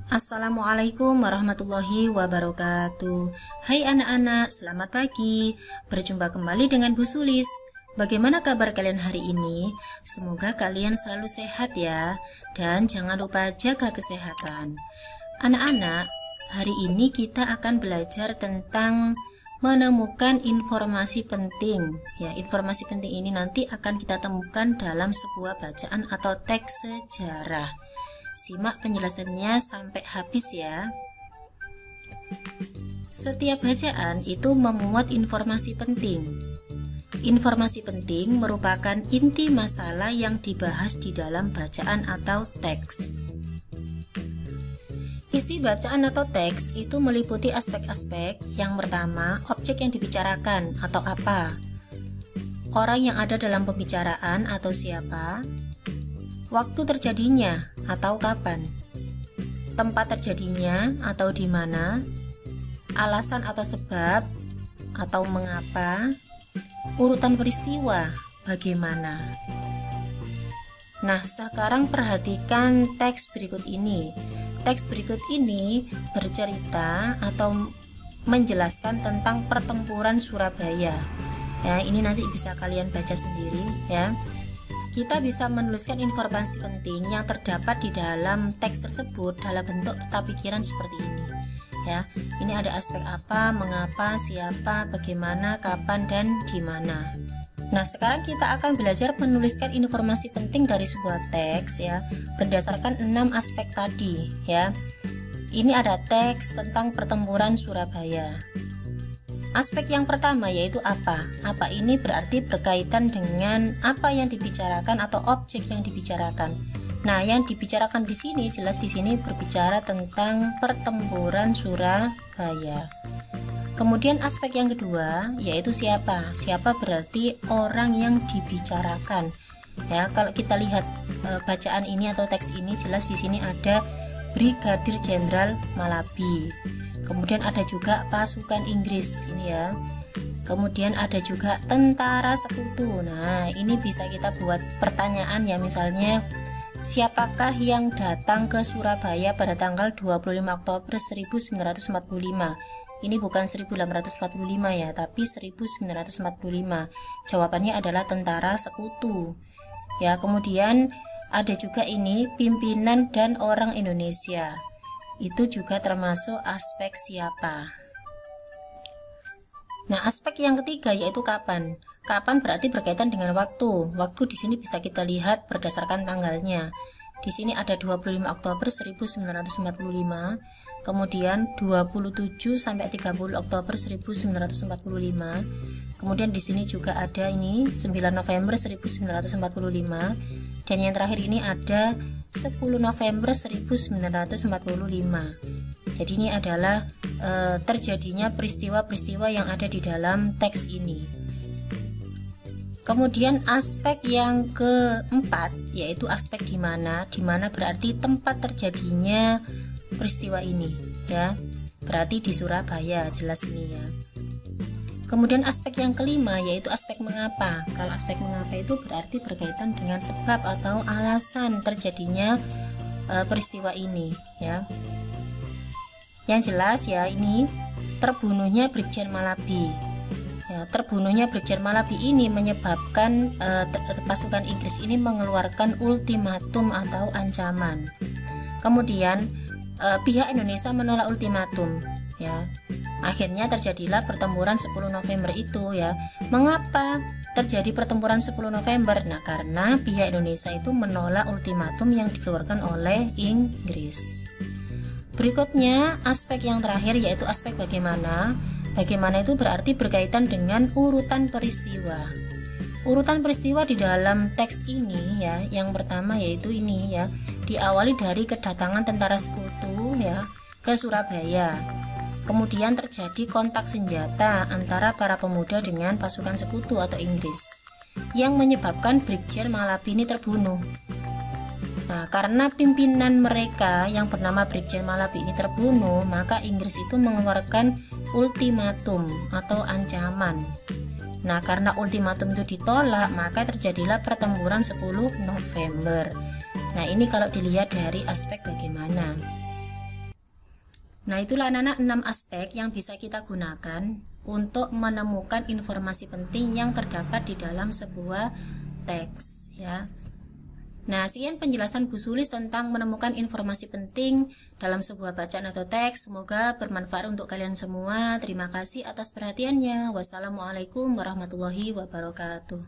Assalamualaikum warahmatullahi wabarakatuh. Hai anak-anak, selamat pagi. Berjumpa kembali dengan Bu Sulis. Bagaimana kabar kalian hari ini? Semoga kalian selalu sehat ya. Dan jangan lupa jaga kesehatan. Anak-anak, hari ini kita akan belajar tentang menemukan informasi penting. Ya, informasi penting ini nanti akan kita temukan dalam sebuah bacaan atau teks sejarah. Simak penjelasannya sampai habis ya. Setiap bacaan itu memuat informasi penting. Informasi penting merupakan inti masalah yang dibahas di dalam bacaan atau teks. Isi bacaan atau teks itu meliputi aspek-aspek. Yang pertama, objek yang dibicarakan atau apa, orang yang ada dalam pembicaraan atau siapa, waktu terjadinya atau kapan, tempat terjadinya atau di mana, alasan atau sebab atau mengapa, urutan peristiwa bagaimana. Nah, sekarang perhatikan teks berikut ini. Teks berikut ini bercerita atau menjelaskan tentang pertempuran Surabaya. Ya, ini nanti bisa kalian baca sendiri ya. Kita bisa menuliskan informasi penting yang terdapat di dalam teks tersebut dalam bentuk peta pikiran seperti ini. Ya, ini ada aspek apa, mengapa, siapa, bagaimana, kapan, dan di mana. Nah, sekarang kita akan belajar menuliskan informasi penting dari sebuah teks ya, berdasarkan 6 aspek tadi ya. Ini ada teks tentang pertempuran Surabaya. Aspek yang pertama yaitu apa? Apa ini berarti berkaitan dengan apa yang dibicarakan atau objek yang dibicarakan. Nah, yang dibicarakan di sini jelas di sini berbicara tentang pertempuran Surabaya. Kemudian aspek yang kedua yaitu siapa? Siapa berarti orang yang dibicarakan. Ya, kalau kita lihat bacaan ini atau teks ini jelas di sini ada Brigadir Jenderal Malabi. Kemudian ada juga pasukan Inggris ini ya. Kemudian ada juga tentara sekutu. Nah, ini bisa kita buat pertanyaan ya, misalnya siapakah yang datang ke Surabaya pada tanggal 25 Oktober 1945? Ini bukan 1845 ya, tapi 1945. Jawabannya adalah tentara sekutu. Ya, kemudian ada juga ini pimpinan dan orang Indonesia. Itu juga termasuk aspek siapa. Nah, aspek yang ketiga yaitu kapan. Kapan berarti berkaitan dengan waktu. Waktu di sini bisa kita lihat berdasarkan tanggalnya. Di sini ada 25 Oktober 1945, kemudian 27 sampai 30 Oktober 1945. Kemudian di sini juga ada ini 9 November 1945, dan yang terakhir ini ada 10 November 1945. Jadi ini adalah terjadinya peristiwa-peristiwa yang ada di dalam teks ini. Kemudian aspek yang keempat yaitu aspek di mana. Di mana berarti tempat terjadinya peristiwa ini ya. Berarti di Surabaya, jelas ini ya. Kemudian aspek yang kelima yaitu aspek mengapa. Kalau aspek mengapa itu berarti berkaitan dengan sebab atau alasan terjadinya peristiwa ini ya. Yang jelas ya, ini terbunuhnya Brigjen Malabi. Ya, terbunuhnya Brigjen Malabi ini menyebabkan pasukan Inggris ini mengeluarkan ultimatum atau ancaman. Kemudian pihak Indonesia menolak ultimatum ya. Akhirnya terjadilah pertempuran 10 November itu ya. Mengapa terjadi pertempuran 10 November? Nah, karena pihak Indonesia itu menolak ultimatum yang dikeluarkan oleh Inggris. Berikutnya aspek yang terakhir yaitu aspek bagaimana. Bagaimana itu berarti berkaitan dengan urutan peristiwa. Urutan peristiwa di dalam teks ini ya, yang pertama yaitu ini ya, diawali dari kedatangan tentara sekutu ya ke Surabaya. Kemudian terjadi kontak senjata antara para pemuda dengan pasukan sekutu atau Inggris yang menyebabkan Brigjen Malabi ini terbunuh. Nah, karena pimpinan mereka yang bernama Brigjen Malabi ini terbunuh, maka Inggris itu mengeluarkan ultimatum atau ancaman. Nah, karena ultimatum itu ditolak, maka terjadilah pertempuran 10 November. Nah, ini kalau dilihat dari aspek bagaimana. Nah, itulah anak-anak 6 aspek yang bisa kita gunakan untuk menemukan informasi penting yang terdapat di dalam sebuah teks ya. Nah, sekian penjelasan Bu Sulis tentang menemukan informasi penting dalam sebuah bacaan atau teks. Semoga bermanfaat untuk kalian semua. Terima kasih atas perhatiannya. Wassalamualaikum warahmatullahi wabarakatuh.